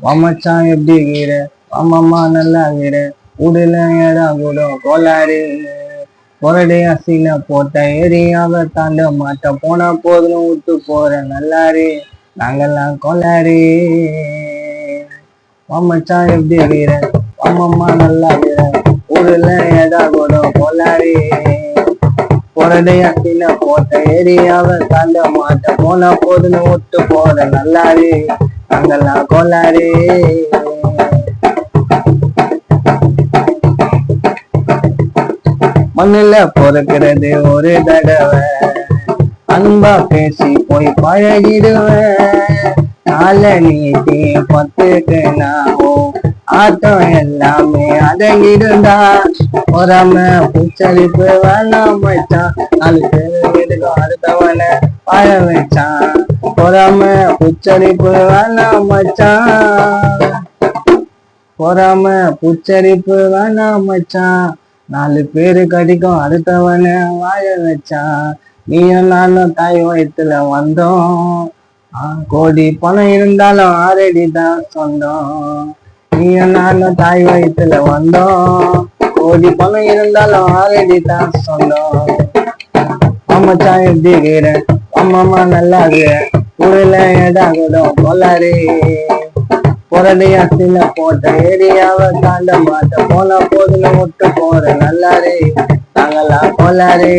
மச்சான் எப்படி இருக்கிற? அம்மம்மா நல்லா இருக்கிற? உடல ஏடா கூட கோளாறு. பொரடை அசில போட்ட ஏரியாவ தாண்ட மாட்ட போனா போதும் விட்டு போற நல்லாரு. நாங்கெல்லாம் கோளாறு. மச்சான் எப்படி இருக்கிற? அம்மம்மா நல்லா இருக்கிற? உடல ஏடா கூட கோளாறு. பொரடை அசில போட்ட ஏரியாவ தாண்ட மாட்ட போனா போதும் விட்டு போற நல்லாரு. நாங்கெல்லாம் கோளாறு. மண்ணுல பொறுக்கிறது ஒரு தடவை, அன்பா பேசி போய் பழகிடுவேன். நாள நீட்டி பத்துக்கு நாவும் ஆட்டம் எல்லாமே அடங்கிடுண்டா. பொறாம பூச்சரிப்பு வேணாம் மச்சான், 4 பேரு வீட்டுக்கும் அடுத்தவன வாழ வச்சான். பொறாம பூச்சரிப்பு வேணாம் மச்சான், பொறாம பூச்சரிப்பு வேணாம் மச்சான். 4 பேரு கடிக்கும் அடுத்தவன வாழ வச்சான். நீயும் நானும் தாய் வயிற்றுல வந்தோம், கோடி பணம் இருந்தாலும் ஆறடி தான் சொந்தம். நீயும் நானும் தாய் வயிற்றுல வந்தோம், கோடி பணம் இருந்தாலும் ஆறடி தான் சொந்தம். மச்சான் எப்படி இருக்கிற? அம்மம்மா நல்லா இருக்கிற? ஊரில் ஏடா கூட கோளாறு. பொரடை அசில போட்ட ஏரியாவை தாண்ட மாட்ட போன போதுல விட்டு போற நல்லாரு. நாங்கெல்லாம் கோளாறு.